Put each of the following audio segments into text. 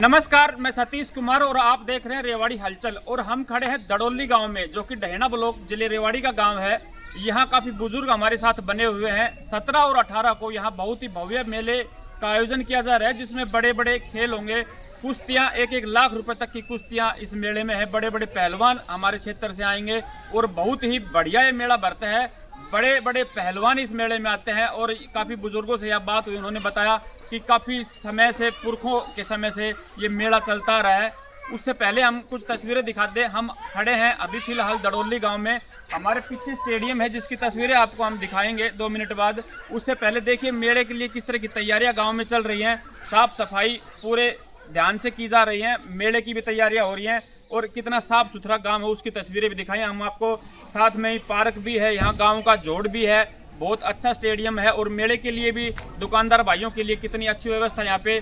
नमस्कार, मैं सतीश कुमार और आप देख रहे हैं रेवाड़ी हलचल। और हम खड़े हैं दड़ोली गांव में, जो कि डहेना ब्लॉक जिले रेवाड़ी का गांव है। यहाँ काफी बुजुर्ग हमारे साथ बने हुए हैं। 17 और 18 को यहाँ बहुत ही भव्य मेले का आयोजन किया जा रहा है, जिसमें बड़े बड़े खेल होंगे। कुश्तियाँ 1-1 लाख रुपए तक की कुश्तियाँ इस मेले में है। बड़े बड़े पहलवान हमारे क्षेत्र से आएंगे और बहुत ही बढ़िया ये मेला भरता है। बड़े बड़े पहलवान इस मेले में आते हैं और काफ़ी बुजुर्गों से यह बात हुई, उन्होंने बताया कि काफ़ी समय से, पुरखों के समय से ये मेला चलता रहा है। उससे पहले हम कुछ तस्वीरें दिखाते हैं। हम खड़े हैं अभी फिलहाल दड़ोली गांव में। हमारे पीछे स्टेडियम है, जिसकी तस्वीरें आपको हम दिखाएंगे 2 मिनट बाद। उससे पहले देखिए मेले के लिए किस तरह की तैयारियां गांव में चल रही हैं। साफ सफाई पूरे ध्यान से की जा रही है। मेले की भी तैयारियां हो रही हैं और कितना साफ सुथरा गांव है उसकी तस्वीरें भी दिखाई हम आपको। साथ में ही पार्क भी है, यहाँ गांव का जोड़ भी है, बहुत अच्छा स्टेडियम है। और मेले के लिए भी दुकानदार भाइयों के लिए कितनी अच्छी व्यवस्था यहाँ पे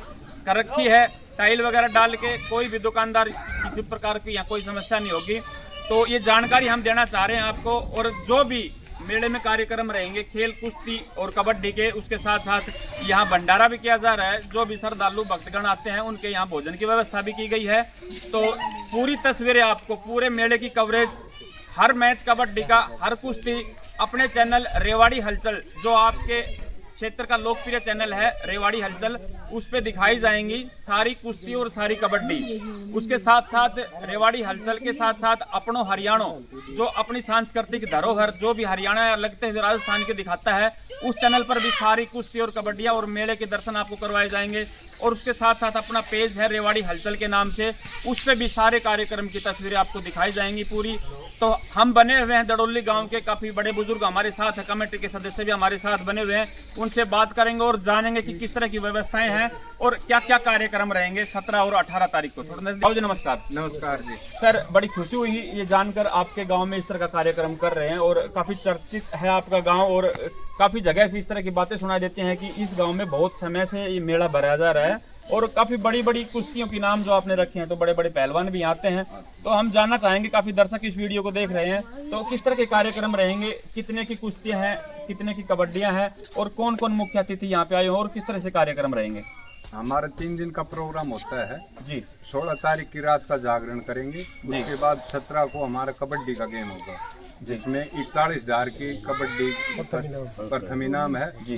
कर रखी है। टाइल वगैरह डाल के कोई भी दुकानदार किसी प्रकार की यहाँ कोई समस्या नहीं होगी। तो ये जानकारी हम देना चाह रहे हैं आपको। और जो भी मेले में कार्यक्रम रहेंगे, खेल, कुश्ती और कबड्डी के, उसके साथ साथ यहाँ भंडारा भी किया जा रहा है। जो भी श्रद्धालु भक्तगण आते हैं उनके यहाँ भोजन की व्यवस्था भी की गई है। तो पूरी तस्वीरें आपको, पूरे मेले की कवरेज, हर मैच कबड्डी का, हर कुश्ती अपने चैनल रेवाड़ी हलचल, जो आपके क्षेत्र का लोकप्रिय चैनल है रेवाड़ी हलचल, उस पे दिखाई जाएंगी सारी कुश्ती और सारी कबड्डी। उसके साथ साथ रेवाड़ी हलचल के साथ साथ अपनों हरियाणों, जो अपनी सांस्कृतिक धरोहर, जो भी हरियाणा लगते हुए राजस्थान के दिखाता है, उस चैनल पर भी सारी कुश्ती और कबड्डियाँ और मेले के दर्शन आपको करवाए जाएंगे। और उसके साथ साथ अपना पेज है रेवाड़ी हलचल के नाम से, उस पर भी सारे कार्यक्रम की तस्वीरें आपको दिखाई जाएंगी पूरी। तो हम बने हुए हैं दड़ोली गांव के, काफ़ी बड़े बुजुर्ग हमारे साथ हैं, कमेटी के सदस्य भी हमारे साथ बने हुए हैं। उनसे बात करेंगे और जानेंगे कि किस तरह की व्यवस्थाएं हैं और क्या क्या कार्यक्रम रहेंगे 17 और 18 तारीख को। थोड़ा जी नमस्कार। नमस्कार जी सर, बड़ी खुशी हुई ये जानकर आपके गांव में इस तरह का कार्यक्रम कर रहे हैं। और काफ़ी चर्चित है आपका गाँव और काफ़ी जगह से इस तरह की बातें सुनाई देती हैं कि इस गाँव में बहुत समय से ये मेला भराया जा रहा है। और काफ़ी बड़ी बड़ी कुश्तियों के नाम जो आपने रखे हैं, तो बड़े बड़े पहलवान भी आते हैं। तो हम जानना चाहेंगे, काफ़ी दर्शक इस वीडियो को देख रहे हैं, तो किस तरह के कार्यक्रम रहेंगे, कितने की कुश्तियां हैं, कितने की कबड्डियां हैं और कौन कौन मुख्य अतिथि यहाँ पे आए हैं और किस तरह से कार्यक्रम रहेंगे। हमारा 3 दिन का प्रोग्राम होता है जी। 16 तारीख की रात का जागरण करेंगे। उसके बाद 17 को हमारा कबड्डी का गेम होगा, जिसमें 41,000 की कबड्डी प्रथम इनाम है जी,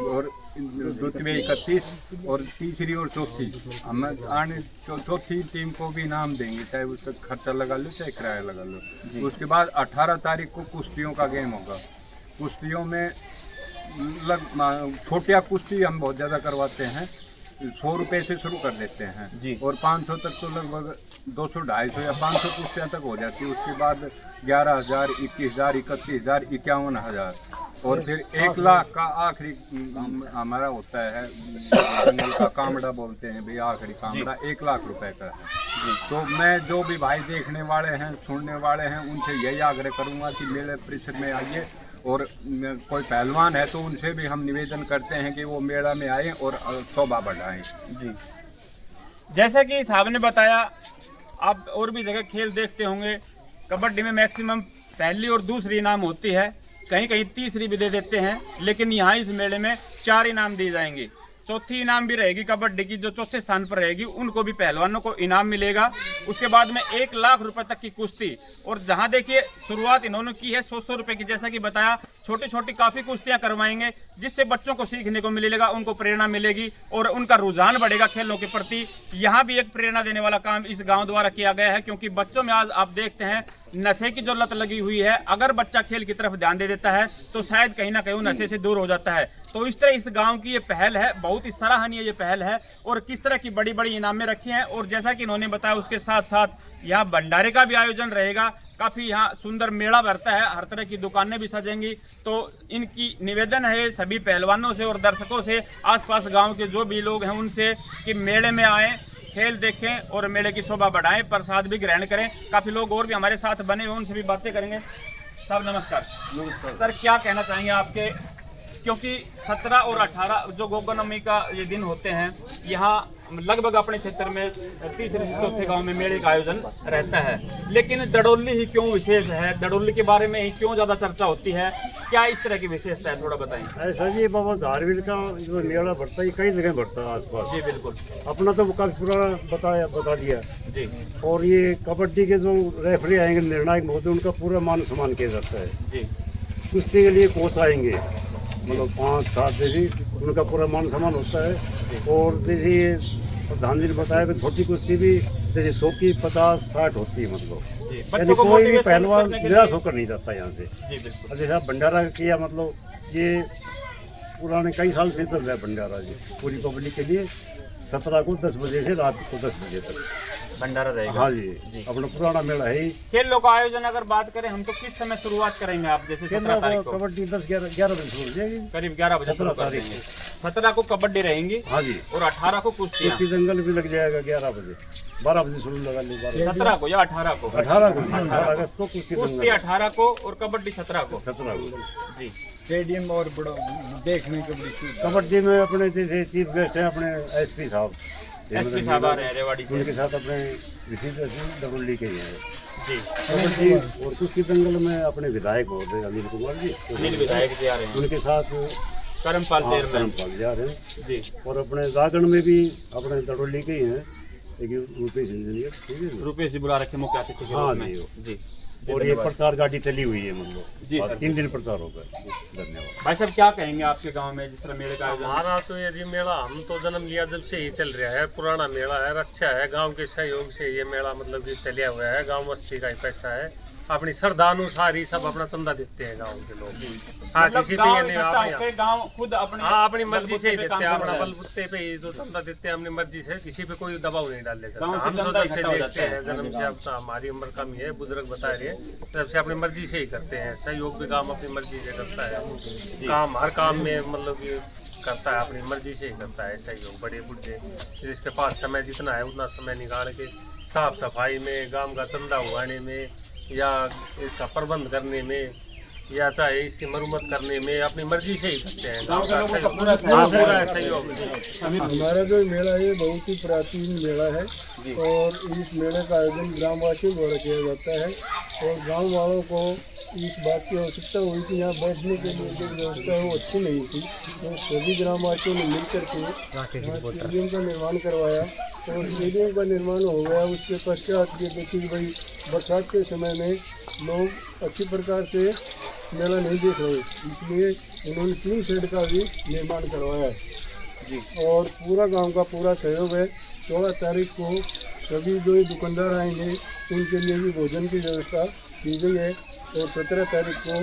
और द्वितीय 31 और तीसरी और चौथी हम आने चौथी टीम को भी इनाम देंगे, चाहे उसका खर्चा लगा लो चाहे किराया लगा लो। उसके बाद 18 तारीख को कुश्तियों का गेम होगा। कुश्तियों में छोटिया कुश्ती हम बहुत ज़्यादा करवाते हैं, 100 रुपये से शुरू कर देते हैं जी, और 500 तक तो लगभग 200, 250 या 500 कुश्तियाँ तक हो जाती है। उसके बाद 11,000, 21,000, 31,000, 51,000 और फिर 1 लाख का आखिरी हमारा होता है, जंगल का कामड़ा बोलते हैं भाई, आखिरी कामड़ा 1 लाख रुपए का है। तो मैं जो भी भाई देखने वाले हैं, सुनने वाले हैं, उनसे यही आग्रह करूँगा कि मेले परिसर में आइए। और कोई पहलवान है तो उनसे भी हम निवेदन करते हैं कि वो मेला में आए और शोभा बढ़ाएं जी। जैसा कि साहब ने बताया, आप और भी जगह खेल देखते होंगे, कबड्डी में मैक्सिमम पहली और दूसरी इनाम होती है, कहीं कहीं तीसरी भी दे देते हैं, लेकिन यहाँ इस मेले में 4 इनाम दिए जाएंगे। चौथी इनाम भी रहेगी कबड्डी की, जो चौथे स्थान पर रहेगी उनको भी पहलवानों को इनाम मिलेगा। उसके बाद में 1 लाख रुपए तक की कुश्ती, और जहां देखिए शुरुआत इन्होंने की है 100 रुपए की। जैसा कि बताया, छोटी छोटी काफ़ी कुश्तियां करवाएंगे, जिससे बच्चों को सीखने को मिलेगा, उनको प्रेरणा मिलेगी और उनका रुझान बढ़ेगा खेलों के प्रति। यहाँ भी एक प्रेरणा देने वाला काम इस गाँव द्वारा किया गया है, क्योंकि बच्चों में आज आप देखते हैं नशे की जो लत लगी हुई है। अगर बच्चा खेल की तरफ ध्यान दे देता है तो शायद कहीं ना कहीं नशे से दूर हो जाता है। तो इस तरह इस गांव की ये पहल है, बहुत ही सराहनीय ये पहल है। और किस तरह की बड़ी बड़ी इनामें रखी हैं, और जैसा कि इन्होंने बताया, उसके साथ साथ यहाँ भंडारे का भी आयोजन रहेगा। काफ़ी यहाँ सुंदर मेला भरता है, हर तरह की दुकानें भी सजेंगी। तो इनकी निवेदन है सभी पहलवानों से और दर्शकों से, आसपास गाँव के जो भी लोग हैं उनसे, कि मेले में आएँ, खेल देखें और मेले की शोभा बढ़ाएं, प्रसाद भी ग्रहण करें। काफ़ी लोग और भी हमारे साथ बने हुए, उनसे भी बातें करेंगे। साहब नमस्कार। नमस्कार सर, क्या कहना चाहेंगे आपके, क्योंकि 17 और 18 जो गोगनमी का ये दिन होते हैं, यहाँ लगभग अपने क्षेत्र में तीसरे से चौथे गांव में मेले का आयोजन रहता है, लेकिन दडोली ही क्यों विशेष है? दडोली के बारे में ही क्यों ज्यादा चर्चा होती है? क्या इस तरह की विशेषता है, थोड़ा बताएं। ऐसा जी बाबा धारवीर का जो मेला बढ़ता है कई जगह बढ़ता है आसपास। जी बिल्कुल। अपना तो काफी पुराना बता दिया जी। और ये कबड्डी के जो रेफरी आएंगे निर्णायक महोदय उनका पूरा मान सम्मान किया जाता है। जी। कुश्ती के लिए कोच आएंगे मतलब 5-7 जैसी उनका पूरा मान सम्मान होता है। और जैसे ये प्रधान जी ने बताया कि छोटी कुश्ती भी जैसे 100 की 50-60 होती है मतलब यानी कोई भी पहलवान निराश होकर नहीं जाता यहाँ से। जी बिल्कुल। जैसे आप भंडारा किया मतलब ये पुराने कई साल से चल रहा है भंडारा जी पूरी पब्लिक के लिए 17 को 10 बजे से रात को 10 बजे तक भंडारा रहेगा। हाँ जी अपना पुराना मेला है ही। खेलों का आयोजन अगर बात करें हम तो किस समय शुरुआत करेंगे आप? जैसे 17 तारीख को कबड्डी 10-11 बजे शुरू हो जाएगी, करीब 11 बजे 17 तारीख 17 को कबड्डी रहेंगी। हाँ जी। और 18 को कुश्ती दंगल भी लग जाएगा 11 बजे 12 बजे शुरू लगा ली 17 को या 18 को? 18 अगस्त को कुश्ती 18 को और कबड्डी 17 को। 17 को जी। स्टेडियम और बड़ा देखने कबड्डी में अपने जैसे चीफ गेस्ट हैं अपने एसपी साहब आ रहे हैं रेवाड़ी से, उनके साथ अपने विशिष्ट दडोली के ही हैं जी। कबड्डी और कुश्ती दंगल में अपने विधायक महोदय अनिल कुमार जी अनिल विधायक जी आ रहे हैं, उनके साथ करमपाल करमपाल जा रहे हैं जी। और अपने जागरण में भी अपने दडोली के ही हैं एक रूपेश इंजीनियर, ठीक है रूपेश जी बुला रखे मुख्य अतिथि के रूप में जी। और ये प्रचार गाड़ी चली हुई है मतलब जी। 3 दिन प्रचार होगा। धन्यवाद। भाई साहब क्या कहेंगे आपके गांव में जिस तरह मेले का आयोजन? हमारा तो ये जी मेला हम तो जन्म लिया जब से ही चल रहा है, पुराना मेला है, अच्छा है। गांव के सहयोग से ये मेला मतलब कि चलिया हुआ है। गांव मस्ती का ही पैसा है, अपनी श्रद्धा अनुसार ही सब अपना चंदा देते हैं गांव के लोग। हाँ किसी पे ये नहीं गांव खुद अपने हाँ अपनी मर्जी से ही देते हैं, अपना बलबूते पे ही जो चंदा देते हैं अपनी मर्जी से, किसी पे कोई दबाव नहीं डाले जाता। हम तो जब से देखते हैं जन्म से, अब तो हमारी उम्र कम ही है, बुजुर्ग बता रहे हैं, तब से अपनी मर्जी से ही करते हैं। सहयोग भी काम अपनी मर्जी से करता है, काम हर काम में मतलब कि करता है अपनी मर्जी से ही करता है सहयोग। बड़े बुढ़े जिसके पास समय जितना है उतना समय निकाल के साफ सफाई में, गांव का चंदा उगाने में या इसका प्रबंध करने में या चाहे इसकी मरम्मत करने में अपनी मर्जी से ही करते हैं। गांव का पूरा सहयोग। हमारा जो मेला है बहुत ही प्राचीन मेला है और इस मेले का आयोजन ग्रामवासियों द्वारा किया जाता है और गांव वालों को इस बात की आवश्यकता हुई कि यहाँ बैठने के लिए जो व्यवस्था है वो अच्छी नहीं थी, तो सभी ग्रामवासियों ने मिलकर के स्टेडियम का निर्माण करवाया और स्टेडियम का निर्माण हो गया। उसके पश्चात ये देखिए भाई बरसात के समय में लोग अच्छी प्रकार से मेला नहीं देख रहे, इसलिए उन्होंने 3 शेड का भी निर्माण करवाया है और पूरा गांव का पूरा सहयोग है। 16 तारीख को सभी जो दुकानदार आएंगे उनके लिए भी भोजन की व्यवस्था की गई है और 17 तारीख को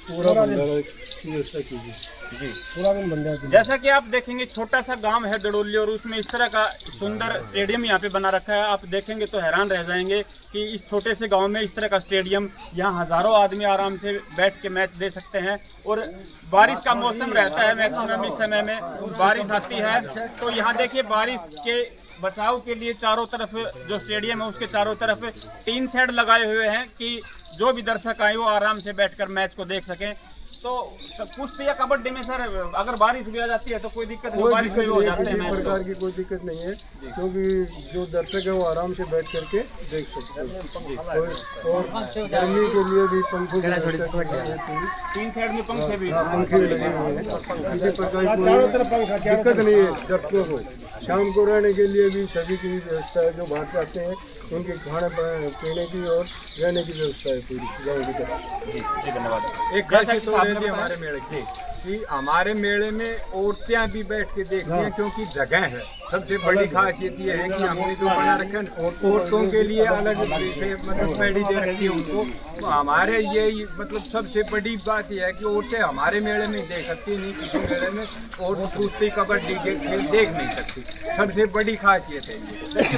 पूरा भंडारा की व्यवस्था की गई जी। पूरा दिन भंडारा। जैसा कि आप देखेंगे छोटा सा गांव है दडोली और उसमें इस तरह का सुंदर स्टेडियम यहाँ पे बना रखा है। आप देखेंगे तो हैरान रह जाएंगे कि इस छोटे से गांव में इस तरह का स्टेडियम, यहाँ हजारों आदमी आराम से बैठ के मैच दे सकते हैं। और बारिश का मौसम रहता है, मैक्सिमम इस समय में बारिश आती है, तो यहाँ देखिए बारिश के बचाव के लिए चारों तरफ जो स्टेडियम है उसके चारों तरफ 3 शेड लगाए हुए हैं कि जो भी दर्शक आए वो आराम से बैठकर मैच को देख सकें। तो कुश्ती या कबड्डी में सर अगर बारिश भी आ जाती है तो कोई दिक्कत नहीं, बारिश में हो जाते हैं, प्रकार की कोई दिक्कत नहीं है क्योंकि जो दर्शक है वो आराम से बैठ करके देख सकते हैं। और गर्मी के लिए भी पंखों की व्यवस्था की जाती है, 3 साइड में पंखे भी पंखे लगे हुए हैं, किसी प्रकार की कोई दिक्कत नहीं है। दर्शकों को शाम को रहने के लिए भी सभी की व्यवस्था है, जो बाहर से आते हैं उनके खाने पीने की और रहने की व्यवस्था है पूरी गाँव की तरफ। जी धन्यवाद। एक खासियत और है हमारे मेले की कि हमारे मेले में औरतें भी बैठ के देखती हैं क्योंकि जगह है। सबसे बड़ी खासियत ये है कि हमने जो बना रखा है औरतों के लिए अलग से मतलब पैड़ी दे रखी है उनको, तो हमारे ये मतलब सबसे बड़ी बात यह है कि औरतें हमारे मेले में देख सकती नहीं, किसी मेले में और कुश्ती कबड्डी के खेल देख नहीं सकती। सबसे बड़ी खासियत है ये।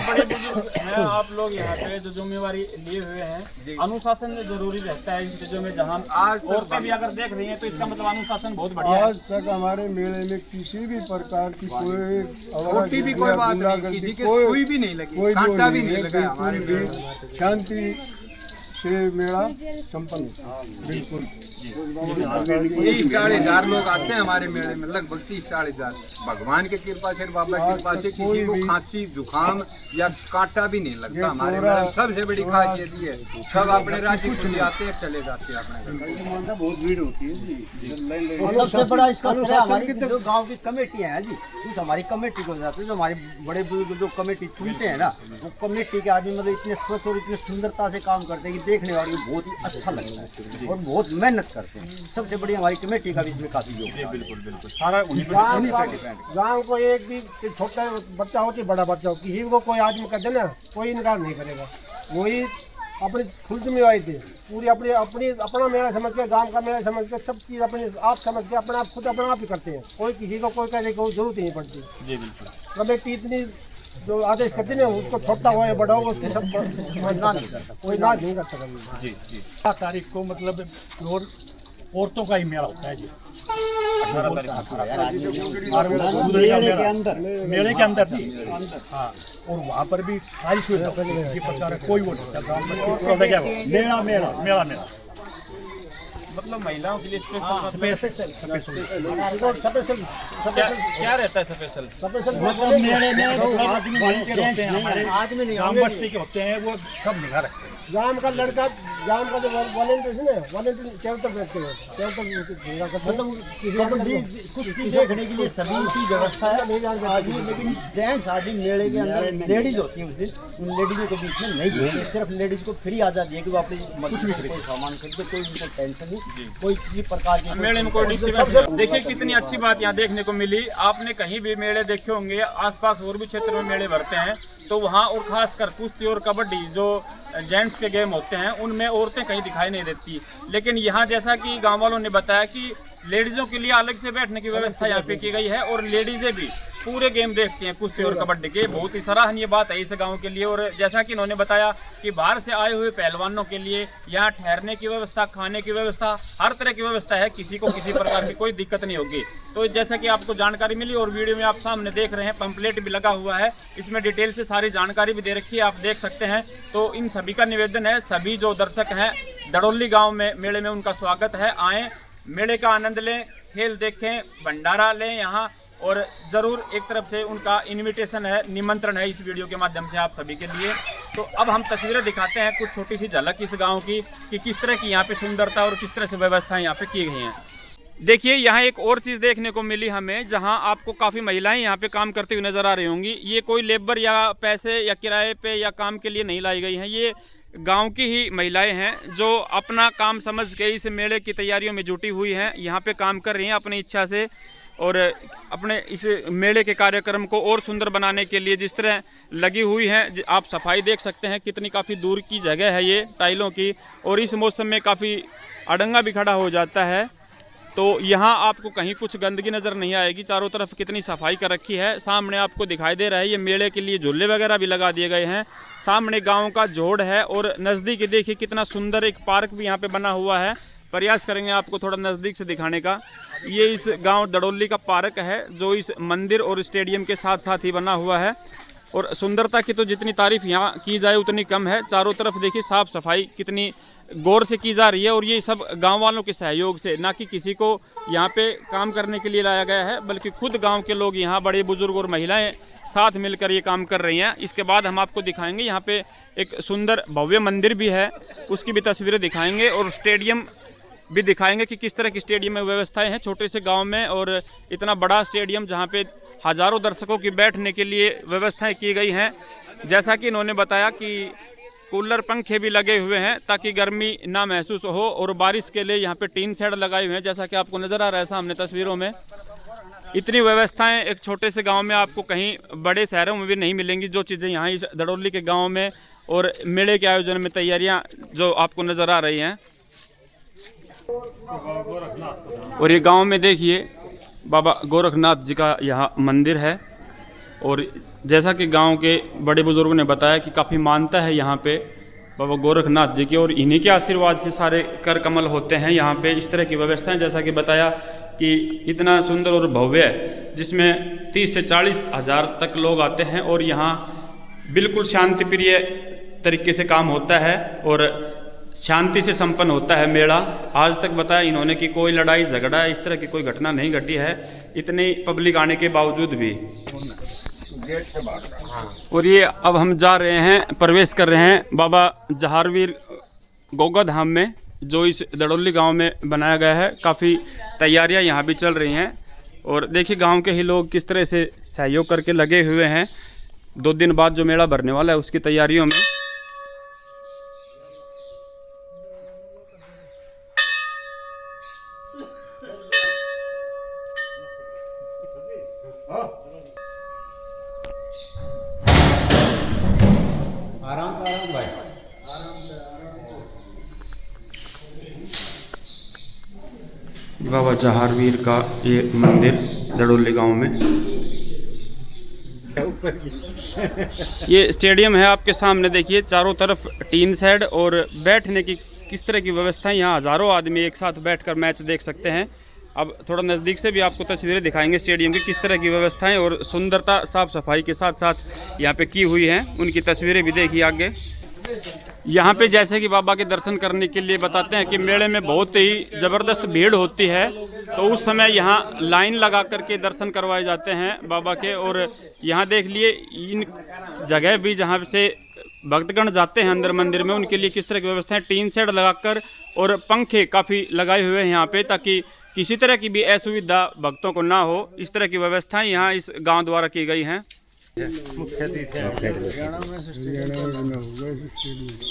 बड़े बुजुर्ग हैं आप लोग यहाँ पे जो जिम्मेवारी लिए हुए हैं, अनुशासन जरूरी रहता है इन चीजों में। जहाँ आज औरतें भी अगर देख रही हैं तो इसका मतलब अनुशासन बहुत बढ़िया है। आज तक हमारे मेले में किसी भी प्रकार की कोई भी कोई बात नहीं, किसी के कोई भी नहीं लगी, कांटा भी नहीं लगा हमारे शांति से मेला संपन्न बिल्कुल। 30-40 लोग आते हैं हमारे मेले में, लगभग 30-40 भगवान की कृपा से, बाबा की कृपा से किसी को खांसी जुकाम या कांटा भी नहीं लगता हमारे मेले में। सबसे बड़ी खासियत ये है, सब अपने राज्य को आते हैं, चले जाते हैं अपने घर। बहुत भीड़ होती है जी। और सबसे बड़ा इसका असर है हमारी जो गांव की कमेटी है जी, उस हमारी कमेटी को जाते हैं, जो हमारे बड़े बुजुर्ग जो कमेटी चुनते हैं ना, वो कमेटी के आदमी मतलब इतने स्वच्छ और इतने सुंदरता से काम करते हैं कि देखने वाले को बहुत ही अच्छा लगता है और बहुत मेहनत करते हैं। सबसे बड़ी हमारी कमेटी का भी इसमें काफी योगदान है। बिल्कुल बिल्कुल सारा गाँव को एक भी छोटा बच्चा हो कि बड़ा बच्चा हो, किसी को कोई आदमी कर दे ना, कोई इनकार नहीं करेगा। वही अपनी खुद में आई थी पूरी अपनी अपना मेला समझ के, गांव का मेला समझ के, सब चीज़ अपनी आप समझ के अपना आप खुद अपना आप ही करते हैं। कोई किसी को कोई कहने की जरूरत ही नहीं पड़ती। जी बिल्कुल। कमेटी इतनी जो आदेश करती है उसको छोटा हो या बड़ा हो उसकी सब ना नहीं करता, कोई ना नहीं करता कभी। जी जी 18 तारीख को मतलब प्योर औरतों का ही मेला होता है जी। मेले के अंदर जी, हाँ। और वहाँ पर भी सारी सुविधा किसी प्रकार कोई वो नहीं था। मेला मेला मेला मेला मतलब महिलाओं के लिए स्पेशल क्या रहता है स्पेशल? मेले में आदमी होते हैं, हमारे ग्राम बस्ती के होते हैं, वो सब निगाह रखते हैं। गांव का लड़का, गांव का जो वॉलेंटियर है ना, वॉलेंटियर चौतर बैठते हैं, मतलब कुश्ती देखने के लिए सभी की व्यवस्था है आदमी, लेकिन जेंट्स आदमी मेले के अंदर लेडीज होती है उस दिन, उन लेडीजों को बीच में नहीं भेजते, सिर्फ लेडीज को फ्री आज़ादी है कि वो अपनी कुछ भी कोई सामान खरीदे, कोई उनको टेंशन नहीं, कोई किसी प्रकार की मेले में कोई डिस्टर्बेंस। देखिए कितनी अच्छी बात यहाँ देखने को मिली। आपने कहीं भी मेले देखे होंगे, आसपास और भी क्षेत्र में मेले भरते हैं, तो वहाँ और खासकर कुश्ती और कबड्डी जो जेंट्स के गेम होते हैं उनमें औरतें कहीं दिखाई नहीं देती। लेकिन यहाँ जैसा कि गांव वालों ने बताया कि लेडीज़ों के लिए अलग से बैठने की व्यवस्था यहाँ पे की गई है और लेडीज़ें भी पूरे गेम देखती हैं कुश्ती और कबड्डी के। बहुत ही सराहनीय बात है इस गांव के लिए। और जैसा कि इन्होंने बताया कि बाहर से आए हुए पहलवानों के लिए यहाँ ठहरने की व्यवस्था, खाने की व्यवस्था, हर तरह की व्यवस्था है, किसी को किसी प्रकार की कोई दिक्कत नहीं होगी। तो जैसा कि आपको जानकारी मिली और वीडियो में आप सामने देख रहे हैं, पंपलेट भी लगा हुआ है, इसमें डिटेल से सारी जानकारी भी दे रखी है, आप देख सकते हैं। तो इन सभी का निवेदन है, सभी जो दर्शक हैं दड़ोली गाँव में मेले में, उनका स्वागत है। आएँ, मेले का आनंद लें, खेल देखें, भंडारा लें यहाँ, और ज़रूर एक तरफ से उनका इनविटेशन है, निमंत्रण है इस वीडियो के माध्यम से आप सभी के लिए। तो अब हम तस्वीरें दिखाते हैं, कुछ छोटी सी झलक इस गांव की कि किस तरह की यहाँ पे सुंदरता और किस तरह से व्यवस्थाएं यहाँ पे की गई हैं। देखिए यहाँ एक और चीज़ देखने को मिली हमें, जहाँ आपको काफ़ी महिलाएं यहाँ पे काम करती हुई नज़र आ रही होंगी। ये कोई लेबर या पैसे या किराए पे या काम के लिए नहीं लाई गई हैं, ये गांव की ही महिलाएं हैं जो अपना काम समझ के इस मेले की तैयारियों में जुटी हुई हैं, यहाँ पे काम कर रही हैं अपनी इच्छा से। और अपने इस मेले के कार्यक्रम को और सुंदर बनाने के लिए जिस तरह लगी हुई हैं, आप सफाई देख सकते हैं कितनी काफ़ी दूर की जगह है ये टाइलों की, और इस मौसम में काफ़ी अड़ंगा भी खड़ा हो जाता है। तो यहाँ आपको कहीं कुछ गंदगी नज़र नहीं आएगी, चारों तरफ कितनी सफाई कर रखी है। सामने आपको दिखाई दे रहा है ये मेले के लिए झूले वगैरह भी लगा दिए गए हैं। सामने गांव का जोड़ है और नज़दीक देखिए कितना सुंदर एक पार्क भी यहाँ पे बना हुआ है। प्रयास करेंगे आपको थोड़ा नज़दीक से दिखाने का। ये इस गांव दड़ोली का पार्क है जो इस मंदिर और स्टेडियम के साथ साथ ही बना हुआ है। और सुंदरता की तो जितनी तारीफ यहाँ की जाए उतनी कम है। चारों तरफ देखिए साफ़ सफाई कितनी गौर से की जा रही है, और ये सब गांव वालों के सहयोग से, ना कि किसी को यहाँ पे काम करने के लिए लाया गया है, बल्कि खुद गांव के लोग यहाँ बड़े बुजुर्ग और महिलाएं साथ मिलकर ये काम कर रही हैं। इसके बाद हम आपको दिखाएंगे यहाँ पे एक सुंदर भव्य मंदिर भी है, उसकी भी तस्वीरें दिखाएंगे, और स्टेडियम भी दिखाएंगे कि किस तरह की स्टेडियम में व्यवस्थाएं हैं छोटे से गांव में। और इतना बड़ा स्टेडियम जहां पे हज़ारों दर्शकों की बैठने के लिए व्यवस्थाएं की गई हैं। जैसा कि इन्होंने बताया कि कूलर पंखे भी लगे हुए हैं ताकि गर्मी ना महसूस हो, और बारिश के लिए यहाँ पे टीन शेड लगाए हुए हैं, जैसा कि आपको नज़र आ रहा है सामने तस्वीरों में। इतनी व्यवस्थाएं एक छोटे से गांव में आपको कहीं बड़े शहरों में भी नहीं मिलेंगी, जो चीज़ें यहाँ इस दड़ोली के गाँव में और मेले के आयोजन में तैयारियाँ जो आपको नज़र आ रही हैं। और ये गांव में देखिए बाबा गोरखनाथ जी का यहाँ मंदिर है, और जैसा कि गांव के बड़े बुजुर्गों ने बताया कि काफ़ी मानता है यहाँ पे बाबा गोरखनाथ जी की, और इन्हीं के आशीर्वाद से सारे कर कमल होते हैं यहाँ पे। इस तरह की व्यवस्थाएं जैसा कि बताया कि इतना सुंदर और भव्य है, जिसमें 30 से 40 हज़ार तक लोग आते हैं, और यहाँ बिल्कुल शांति प्रिय तरीके से काम होता है। और शांति से संपन्न होता है मेला। आज तक बताया इन्होंने कि कोई लड़ाई झगड़ा इस तरह की कोई घटना नहीं घटी है, इतनी पब्लिक आने के बावजूद भी। और ये अब हम जा रहे हैं, प्रवेश कर रहे हैं बाबा जहारवीर गोगा धाम में, जो इस दड़ोली गांव में बनाया गया है। काफ़ी तैयारियां यहाँ भी चल रही हैं और देखिए गांव के ही लोग किस तरह से सहयोग करके लगे हुए हैं 2 दिन बाद जो मेला भरने वाला है उसकी तैयारियों में। बाबा जहारवीर का ये मंदिर दड़ोली गांव में। ये स्टेडियम है आपके सामने, देखिए चारों तरफ टीन शेड और बैठने की किस तरह की व्यवस्था है। यहाँ हज़ारों आदमी एक साथ बैठकर मैच देख सकते हैं। अब थोड़ा नज़दीक से भी आपको तस्वीरें दिखाएंगे स्टेडियम की, किस तरह की व्यवस्थाएं और सुंदरता साफ़ सफाई के साथ साथ यहाँ पे की हुई हैं। उनकी तस्वीरें भी देखिए आगे। यहाँ पे जैसे कि बाबा के दर्शन करने के लिए बताते हैं कि मेले में बहुत ही ज़बरदस्त भीड़ होती है, तो उस समय यहाँ लाइन लगा करके दर्शन करवाए जाते हैं बाबा के। और यहाँ देख लिए इन जगह भी जहाँ से भक्तगण जाते हैं अंदर मंदिर में, उनके लिए किस तरह की व्यवस्था है। टीन शेड लगाकर और पंखे काफ़ी लगाए हुए हैं यहाँ पे, ताकि किसी तरह की भी असुविधा भक्तों को ना हो। इस तरह की व्यवस्थाएं यहाँ इस गांव द्वारा की गई हैं।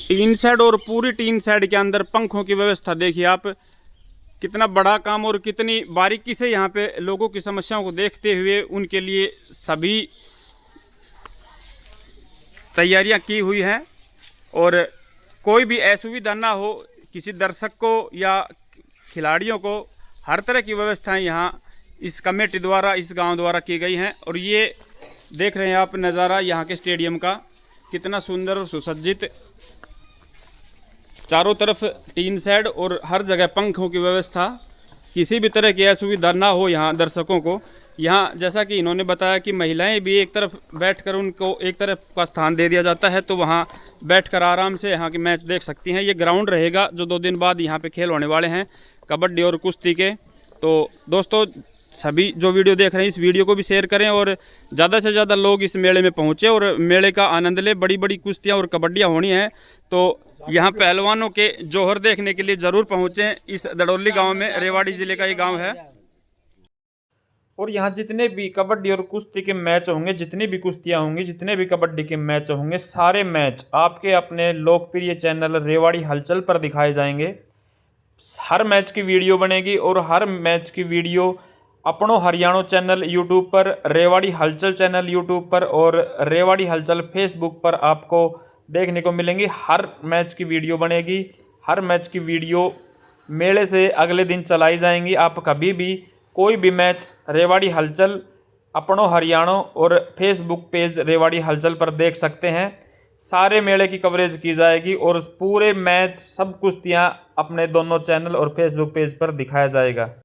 टीन शेड और पूरी टीन शेड के अंदर पंखों की व्यवस्था देखिए आप, कितना बड़ा काम और कितनी बारीकी से यहाँ पे लोगों की समस्याओं को देखते हुए उनके लिए सभी तैयारियां की हुई हैं। और कोई भी असुविधा ना हो किसी दर्शक को या खिलाड़ियों को, हर तरह की व्यवस्थाएं यहाँ इस कमेटी द्वारा, इस गांव द्वारा की गई हैं। और ये देख रहे हैं आप नज़ारा यहाँ के स्टेडियम का, कितना सुंदर और सुसज्जित, चारों तरफ टीन शेड और हर जगह पंखों की व्यवस्था, किसी भी तरह की असुविधा ना हो यहाँ दर्शकों को। यहाँ जैसा कि इन्होंने बताया कि महिलाएं भी एक तरफ बैठकर, उनको एक तरफ का स्थान दे दिया जाता है, तो वहाँ बैठकर आराम से यहाँ के मैच देख सकती हैं। ये ग्राउंड रहेगा जो 2 दिन बाद यहाँ पे खेल होने वाले हैं कबड्डी और कुश्ती के। तो दोस्तों सभी जो वीडियो देख रहे हैं इस वीडियो को भी शेयर करें और ज़्यादा से ज़्यादा लोग इस मेले में पहुँचे और मेले का आनंद लें। बड़ी बड़ी कुश्तियाँ और कबड्डियाँ होनी हैं, तो यहाँ पहलवानों के जौहर देखने के लिए ज़रूर पहुँचें। इस दड़ोली गांव में, रेवाड़ी ज़िले का ये गांव है। और यहाँ जितने भी कबड्डी और कुश्ती के मैच होंगे, जितनी भी कुश्तियाँ होंगी, जितने भी कबड्डी के मैच होंगे, सारे मैच आपके अपने लोकप्रिय चैनल रेवाड़ी हलचल पर दिखाए जाएंगे। हर मैच की वीडियो बनेगी और हर मैच की वीडियो अपनों हरियाणा चैनल यूट्यूब पर, रेवाड़ी हलचल चैनल यूट्यूब पर और रेवाड़ी हलचल फेसबुक पर आपको देखने को मिलेंगी। हर मैच की वीडियो बनेगी, हर मैच की वीडियो मेले से अगले दिन चलाई जाएंगी। आप कभी भी कोई भी मैच रेवाड़ी हलचल अपनों हरियाणा और फेसबुक पेज रेवाड़ी हलचल पर देख सकते हैं। सारे मेले की कवरेज की जाएगी और पूरे मैच, सब कुश्तियाँ अपने दोनों चैनल और फेसबुक पेज पर दिखाया जाएगा।